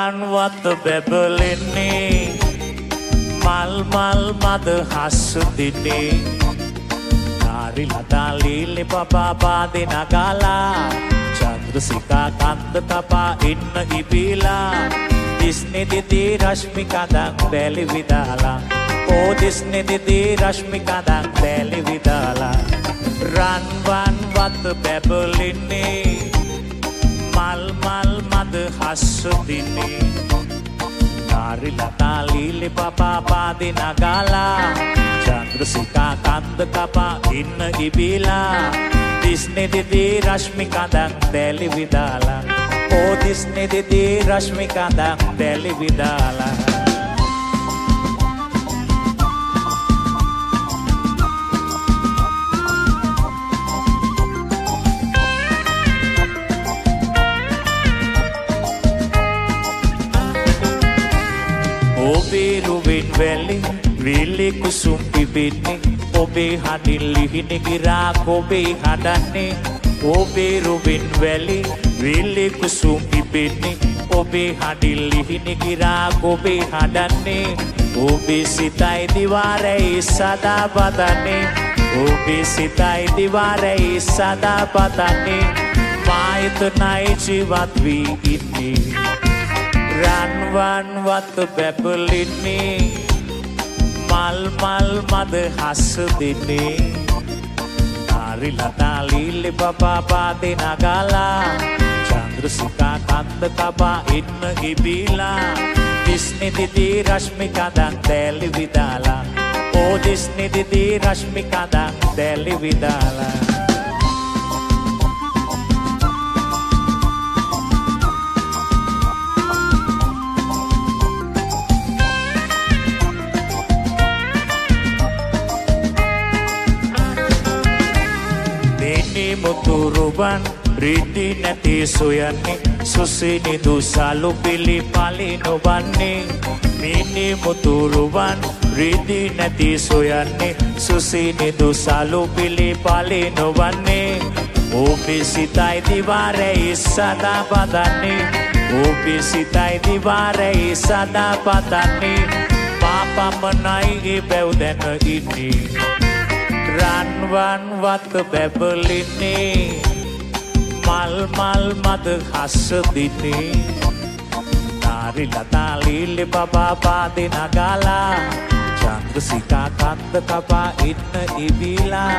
වත බැබලෙන්නේ මල් මල් මද හස්සු දිනේ නාරි ලතා ලීලි පපා පාදේ නගාලා චන්ද්‍රසිකා කන්ද තපා ඉන්න ඉබිලා දිස්නේ දිදී රශ්මි කඳක් බැලි විදාලා ඕ දිස්නේ දිදී රශ්මි කඳක් බැලි විදාලා රන්වන් වත බැබලෙන්නේ මල් මල් මද හස්සු දිනේ නාරි ලතා ලීලි පපා පාදේ නගාලා චන්ද්‍රසිකා කන්ද කපා ඉන්න ඉබිලා දිස්නේ දිදී රශ්මි කඳක් බැලි විදාලා ඕ දිස්නේ දිදී රශ්මි කඳක් බැලි විදාලා ඔබේ රුවෙන් වැලි විලි කුසුම් පිපින්නේ ඔබේ හදින් ලිහිණි ගිරාක් ඔබේ හදන්නේ ඔබේ රුවෙන් වැලි විලි කුසුම් පිපින්නේ ඔබේ හදින් ලිහිණි ගිරාක් ඔබේ හදන්නේ ඔබේ සිතයි දිවාරයි සදා බදන්නේ ඔබේ සිතයි දිවාරයි සදා බදන්නේ මායතනයි ජීවත් වී ඉන්නේ රන්වන් වත බැබලෙන්නේ මල් මල් මද හස්ස දෙන්නේ නාරි ලතා ලීලි පපා පාදේ නගාලා චන්ද්‍රසිකා කන්ද කපා ඉන්න ඉබිලා දිස්නේ දිදී රශ්මි කඳක් දැලි විදාලා ඕ දිස්නේ දිදී රශ්මි කඳක් දැලි විදාලා මුතුරුවන් රීති නැති සොයන්නේ සුසිනි දුසලු පිලි පලි නොවන්නේ මිනි මුතුරුවන් රීති නැති සොයන්නේ සුසිනි දුසලු පිලි පලි නොවන්නේ ඔබේ සිතයි දිවාරයි සදා බදන්නේ ඔබේ සිතයි දිවාරයි සදා බදන්නේ පාපමනයි බැව් දැන ඉන්නේ රන්වන් වත බැබලෙන්නේ මල් මල් මද හස්ස දිනේ නාරි ලතා ලීලි පපා පාදේ නගාලා චන්ද්‍රසිකා කන්ද කපා ඉන්න ඉබිලා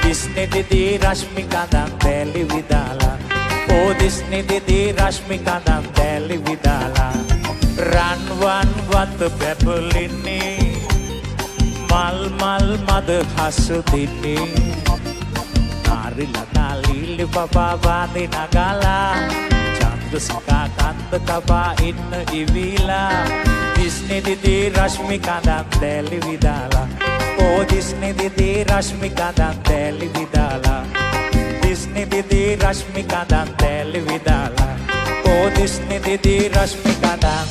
දිස්නේ දිදී රශ්මි කඳක් බැලි විදාලා ඕ දිස්නේ දිදී රශ්මි කඳක් බැලි විදාලා රන්වන් වත බැබලෙන්නේ මල් මල් මද හස්ස දිනේ නාරි ලතා ලීලි පපා පාදේ නගාලා චන්ද්‍රසිකා කන්ද කපා ඉන්න ඉවිලා දිස්නේ දිදී රශ්මි කඳක් දැලි විදාලා ඕ දිස්නේ දිදී රශ්මි කඳක් දැලි විදාලා දිස්නේ දිදී රශ්මි කඳක් දැලි විදාලා ඕ දිස්නේ දිදී රශ්මි කඳක්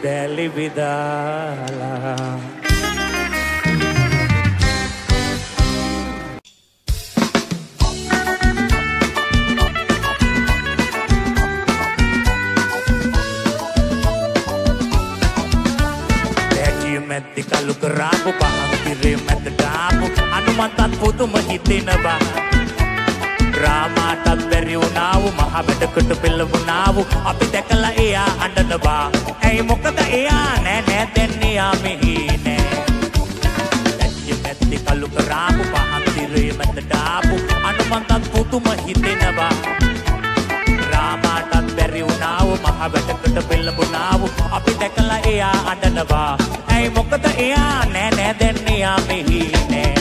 දැලි විදාලා මැද්දි කලු කරාපු පහන් කිරේ මැද ඩාපු අනුමතත් පුදුම හිතෙනවා රාමාටත් බැරි වුණාව මහ වැඩකට පෙළඹුණාව අපි දැකලා එයා අඬනවා ඇයි මොකද එයා නෑ නෑ දෙන්නේ යා මෙහි නෑ මැද්දි කලු කරාපු පහන් කිරේ මැද ඩාපු අනුමතත් පුදුම හිතෙනවා රාමාටත් බැරි වුණාව මහ වැඩකට පෙළඹුණාව අපි දැකලා එයා අඬනවා ඇයි මොකද එයා නෑ නෑ දෙන්නේ යා මෙහි නෑ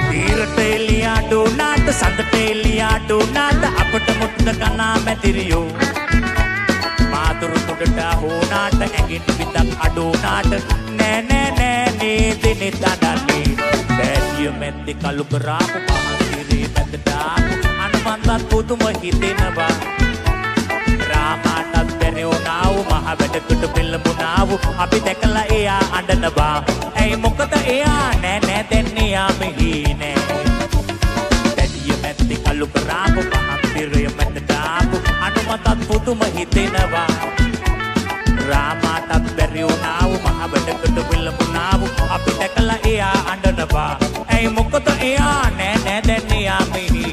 තීරට එලියාඩු නාට සඳට එලියාඩු නාට අපට මුත්ත කනා මැතිරියෝ මාතුරු මුඩට හෝනාට ඇගින් විතක් අඩු නාට නෑ නෑ නෑ නේද නිතඩන්නේ බැරිය මැද්දි කලු කරාපු පහන් කිරේ මැද ඩාපු අනුමන්දත් පුදුම හිතෙනවා රාමාටත් බැරි වුණාව මහ වැඩකට පෙළඹුණාව නාවු අපි දැකලා එයා අඬනවා ඇයි මොකද එයා නෑ දෙන්නේ යාමෙහි නෑ දැඩිය මැද්දේ කළු කරාපු පහන් තිරය මැදට ආපු අනුමතත් පුදුම හිතෙනවා රාමාටත් බැරි වුණාවු මහ බඩකට විලමුණාවු අපි දැකලා එයා අඬනවා ඇයි මොකද එයා නෑ දෙන්නේ යාමෙහි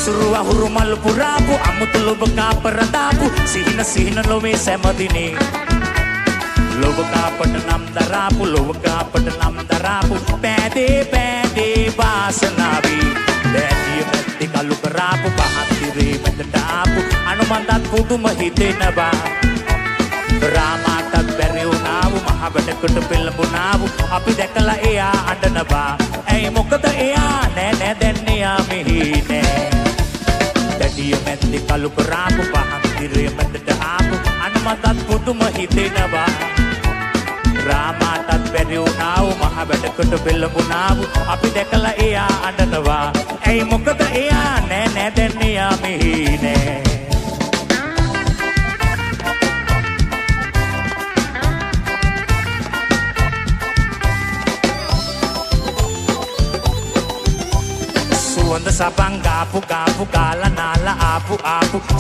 Suruh mal purapu amutu loba kaparadapu sihina lowe samadine loba kapadanam darapu pede vasanavi dadiya metti kalu karapu pahatire metadapu anumandat puduma hitenawa ramatat beri unavu mahabadakata pellambunavu api dakala eya andanawa ei mokada eya nෑ denne yamehi nෑ Dadiya metti kalu karapu pahan tire medata aapu anumatat puduma hitenawa Ramatat beri unavu maha bedakata bellambunavu api dakala eya andanawa ei mokada eya nෑ denne yamehi nෑ Suwanda sabang gapu gala nala apu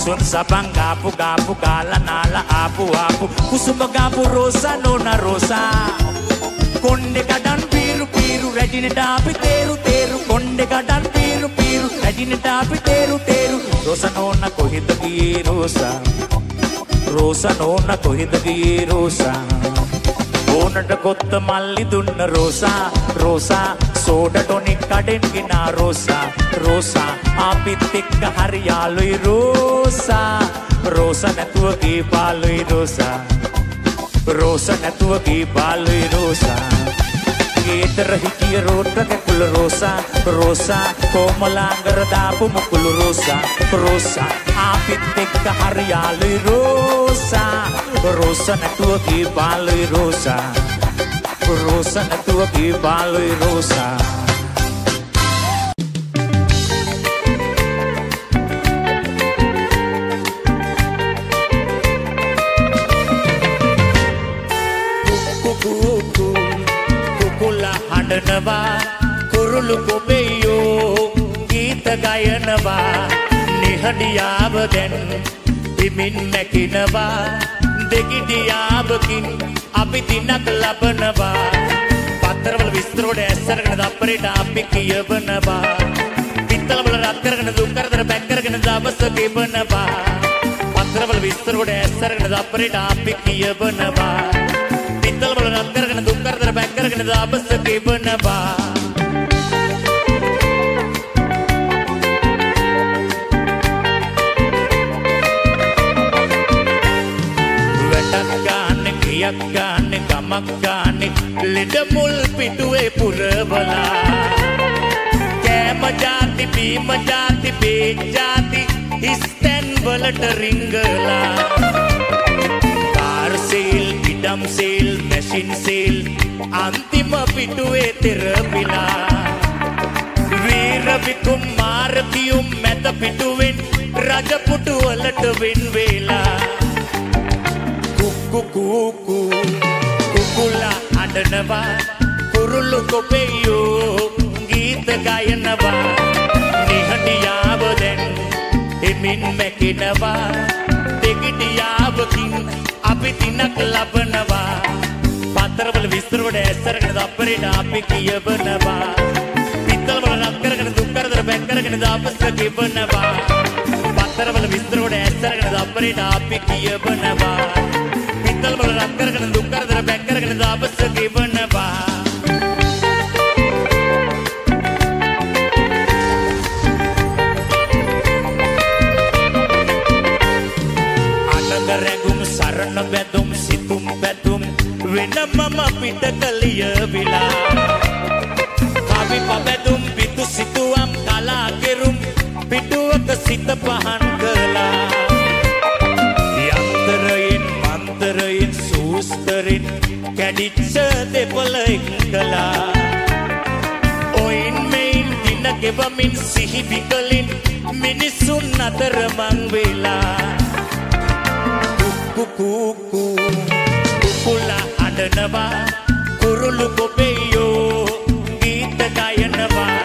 Suwanda sabang gapu gala nala apu Kusuma gapu rosa nona rosa Konde kadan biru rajine dapi teru Konde kadan biru rajine dapi teru Rosa nona kohida gi rosa nona kohida gi rosa ඕනට කොත්ත මල්ලි දුන්න Rosa soda tonic කඩෙන් ගිනා Rosa අපිත් එක්ක හරි යාළුයි Rosa නැතුව ගී පාළුයි Rosa නැතුව ගී පාළුයි Rosa ගේතර හිටිය රෝට කකුල රෝසා කොමලාංගර දාපු මුකුළු රෝසා අපිත් එක්ක හරි යාළුයි Rosa නැතුව කී පාළුයි රෝසා නැතුව කී පාළුයි රෝසා කුකුලා හඬනවා කුරුළු කොබෙයෝ ගීත ගයනවා නිහඬියාව දැන් හිමින් නැකිනවා දෙගිඩියාවකින් අපි දිනක් ලබනවා පත්තරවල විස්තරවල ඇස්සරගෙන දප්පරේට අපි කියවනවා පිටතලවල රත් කරගෙන දුක් කරදර බැක් කරගෙන දවස ගෙවනවා පත්තරවල විස්තරවල ඇස්සරගෙන දප්පරේට අපි කියවනවා පිටතලවල රත් කරගෙන දුක් කරදර බැක් කරගෙන දවස ගෙවනවා ගියක් ගාන්නේ ගමක් ගාන්නේ ලෙඩ මුල් පිටුවේ පුරවලා කෑම ජාති බීම ජාති බේ ජාති හිස්තැන් වලට රිංගලා කාර් සේල් ඉඩම් සේල් මැෂින් සේල් අන්තිම පිටුවේ තෙරපිලා වීර විකුම් මාර කියුම් මැද පිටුවෙන් රජ පුටු වලට වෙන් වේලා කුකුලා අඬනවා කුරුළු කොපෙයෝ ගීත ගයනවා නිහඬියාව දැන් හිමින් මැකිනවා දෙගිඩියාවකින් අපි දිනක් ලබනවා පතරවල විස්තරවල ඇස්සරගෙන දප්පරේට අපි කියවනවා පිටතලවල රත් කරගෙන දුක් කරදර බැක් කරගෙන දවස ගෙවනවා පතරවල විස්තරවල ඇස්සරගෙන දප්පරේට අපි කියවනවා පිටතලවල රත් කරගෙන දුක් කරදර බැක් කරගෙන දවස ගෙවනවා අනගරඟුම් සරණ බැදුම් සිතුම් බැදුම් වෙනමම පිට කලිය විලා කවි පබැදුම් පිටු සිතුවම් කලා කෙරුම් පිටුවක සිත පහන් කළා යන්තරයෙන් මන්තරයෙන් සූස්තරෙන් කැඩිච්ච දෙපොළ එක්කලා ඔයින් ගෙවමින් සිහි විකලින් මිනිසුන් අතර මං වෙලා කුකුකු කුකුලා අඬනවා කුරුළු කොපෙයෝ ගීත ගයනවා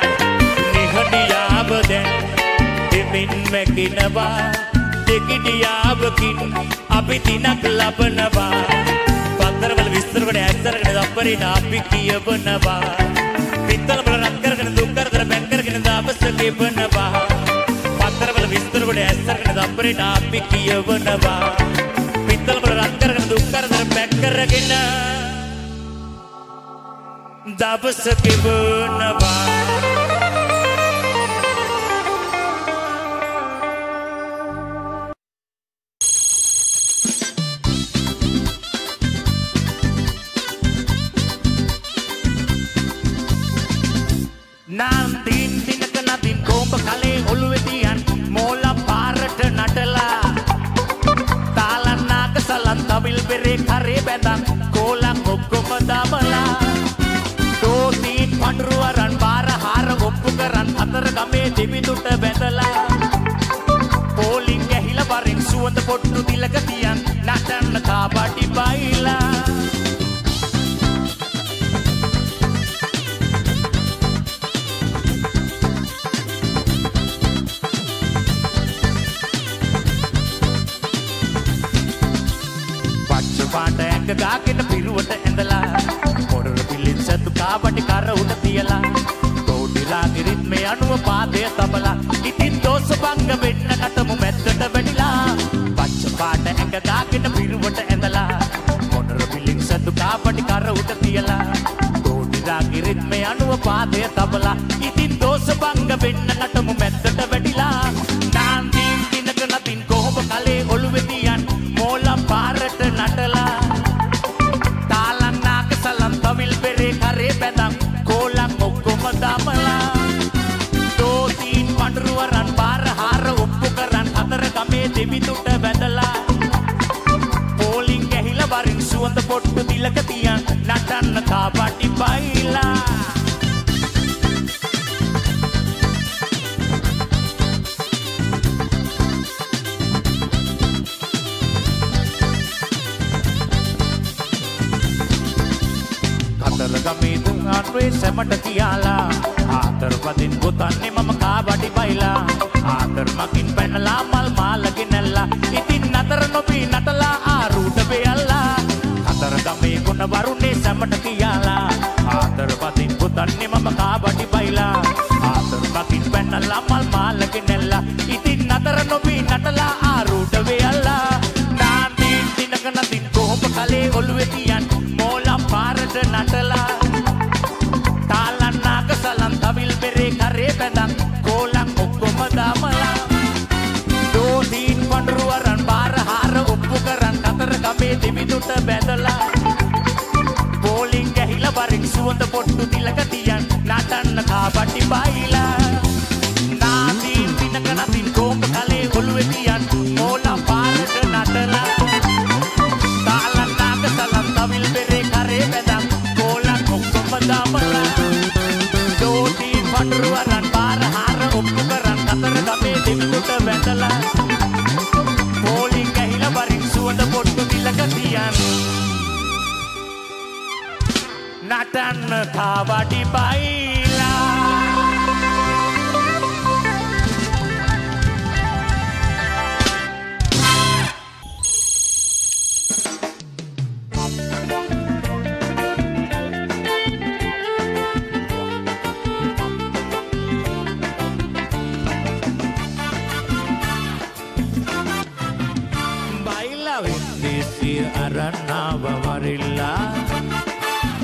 නිහඬියාව දැන් දෙමින් මැකිනවා දෙකිඩියාවකින් අපි දිනක් ලබනවා පතරවල විස්තර කොට ඇස්සරගෙන අපරිට අපි කියවනවා පිටතල වල රත් කරගෙන දුක් කරදර බැන් කරගෙන දවස ගෙවනවා පතරවල විස්තර කොට ඇස්සරගෙන අපරිට අපි කියවනවා පිටතල වල රත් කරගෙන දුක් කරදර බැන් කරගෙන දවස ගෙවනවා Nantin tinaka natin komba kale oluvediyan mola parat natala talan nagasalan tawil bere kare bedan kolang okkoma damala dotin panduwaran bara hara oppu karan atar game debiduta bedala polling gahila barin suwanda pottu tilaka tiyan natanna kabadi baila පාට ඇඟ ගාගෙන පිරුවට ඇඳලා පොඩර පිළින් සතු කාබටි කර උඩ තියලා තෝඩිලාගේ රිද්මේ අනුව පාදය තබලා ඉතින් දෝෂ භංග වෙන්න නටමු මැද්දට වැඩිලා පච්ච පාට ඇඟ ගාගෙන පිරුවට ඇඳලා පොඩර පිළින් සතු කාබටි කර උඩ තියලා තෝඩිලාගේ රිද්මේ අනුව පාදය තබලා ඉතින් දෝෂ භංග වෙන්න නටමු මැද්දට වැඩිලා නාන්දීන් දිනක නතින් කොහොම කලේ ඔළුවේ තියන් මෝලා පාරට නටලා තාලන් නාගසලන් තමිල් බෙරේ කරේ බැඳන් කෝලන් ඔක්කොම දමලා දෝතීන් පඬුරුවරන් පාර හාර ඔප්පු කරන් අතර ගමේ දෙවිදුට වැදලා පෝලිං ගැහිලා වරින් සුවඳ පොට්ටු තිලක තියන් නටන්න කාපටි බයිලා ගමේ දුන් අන්වේ සැමට කියලා ආතර පදින් ගොතන්නේ මම කාබඩි බයිලා ආතර මකින් පැනලා මල් මාලගේ නැල්ලා ඉතින් නතර නොපී නටලා ආරූට වෙයල්ලා අතර ගමේ ගුණ වරුනේ සැමට කියලා ආතර පදින් ගොතන්නේ මම කාබඩි බයිලා ආතර මකින් පැනලා මල් මාලගේ නැල්ලා ඉතින් නතර නොපී නටලා ආරූට වෙයල්ලා නාන්දීන් දිනක නදින් කොහොම කලේ ඔළුවේ තියන් මෝලා පාරට නටලා talan nagasalan tawil bere kare bedan kolang okkoma damala dotin panduwaran bara hara oppu karan atar game deviduta bedala polling gahila barin suwanda pottu tilaka tiyan natanna kabati baila nadin dinaka natin komba kale oluwe tiyan mola parata natala talan nagasalan tawil bere kare bedan kolang okkoma damala පඬුරුවරන් පාර හාර ඔප්පු කරන් අතර ගමේ දෙවිදුට වැඳලා පෝලිං ගැහිලා වරින් සුවඳ පොට්ටු තිලක තියන් නටන්න කාවඩි බයිලා Aranawa varilla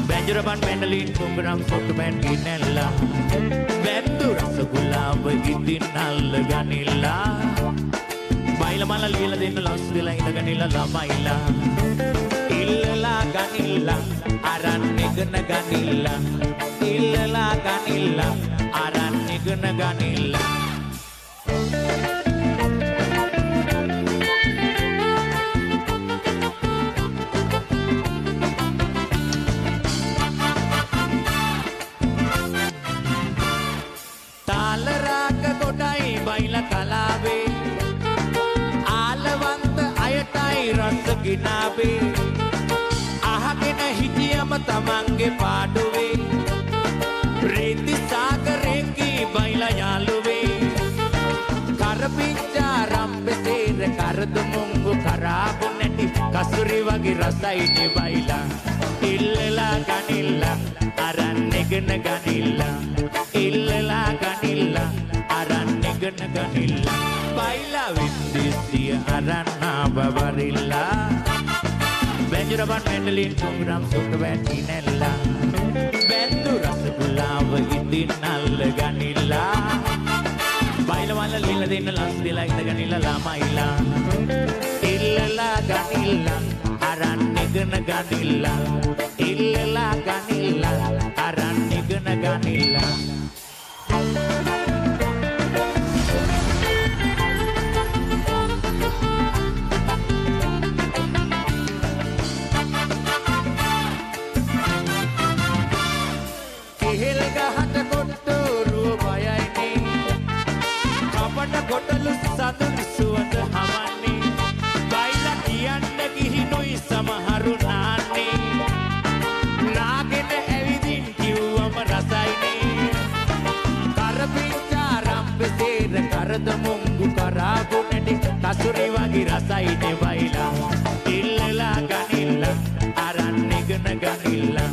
Benjuraban Mendelin Kumgram Fotoman Ginella Bendu Rasagulawa Itin Allaganilla Baila Mala Lila Din Lasvilla in the Ganilla Lamaila Illa Ganilla Aran Nigana Ganilla Illa Ganilla Aran Nigana Ganilla රස ගිනාවේ අහගෙන හිටියම තමන්ගේ පාඩුවේ ප්‍රීති සාගරේ බයිලා යාළුවේ කරපිච්චා රම්බෙසේර කරදු මුංගු කරාබු නැටි කසුරි වගේ රසයිනේ බයිලා ඉල්ලලා ගනිල්ලා අරන් නෙගන ගනිල්ලා ඉල්ලලා ගනිල්ලා අරන් නෙගන ගනිල්ලා බයිලා වින්දිසිය අරන් ආවවරිල්ලා බෙන්ජරබන් මෙන්ඩලින් ප්‍රෝග්‍රෑම් සුට වැටි නැල්ලා බෙන්දු රසගුලාව ඉදින් අල්ල ගනිල්ලා බයිලවල ලිල දෙන්න ලස් දෙලා ඉඳ ගනිල්ලා ළමයිලා ඉල්ලලා ගනිල්ලා අරන් නෙගන ගනිල්ලා ඉල්ලලා ගනිල්ලා අරන් නෙගන ගනිල්ලා කෙහෙල් ගහට කොට්ටෝරුව බයයිනේ කපට කොටලු සතුන් සුවඳ හමන්නේ බයිලා කියන්න ගිහිනුයි සමහරු නාන්නේ නාගෙන ඇවිදින් කිව්වම රසයිනේ කරපිච්චා රම්බෙසේර කරද මුංගු කරාබු නැටි කසුරි වගේ රසයිනේ බයිලා ඉල්ලලා ගනිල්ලා අරන් නෙගන ගනිල්ලා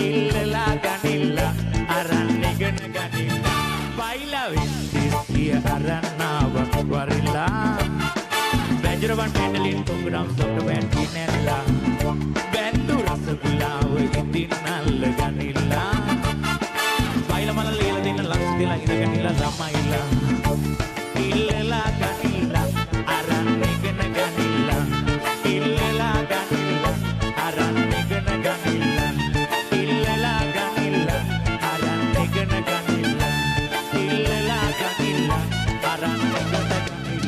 ඉල්ලලා ගනිල්ලා අරන් නෙගන ගනිල්ලා බයිලා වින්දිසිය අරන් ආවවරිල්ලා බෙන්ජරබන් මෙන්ඩලින් ප්‍රෝග්‍රෑම් සොට වැටි නැල්ලා බෙන්දු රසගුලාව ඉදින් අල්ල ගනිල්ලා බයිලා මල ලීලා දෙන්න ලක්ස් දෙලා ඉඳ ගනිල්ලා ළමයිලා ඉල්ලලා ගනිල්ලා අරන් නෙගන ගනිල්ලා ඉල්ලලා ගනිල්ලා අරන් නෙගන ගනිල්ලා ඉල්ලලා ගනිල්ලා අරන් නෙගන ගනිල්ලා ඉල්ලලා ගනිල්ලා අරන් නෙගන ගනිල්ලා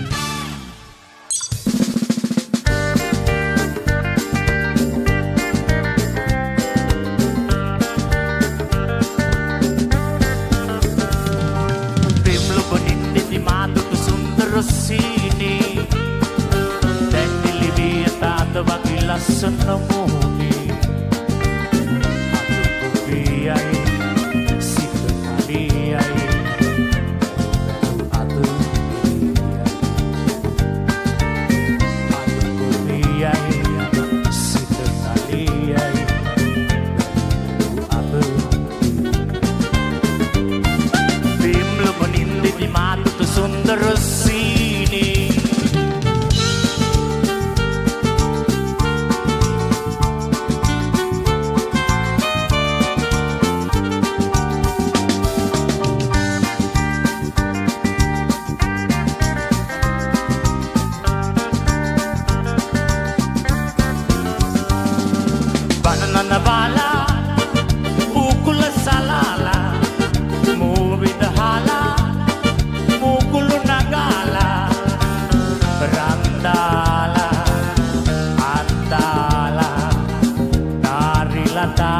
Rossini Dendi livietato vagi lasciano muni Atu kubiai Situ kaliai Atu kubiai Situ kaliai Atu Bimlo menindi di mata tu sundar Rossini Banana bala ukula salala movie hala mukulu nagala randala andala narilata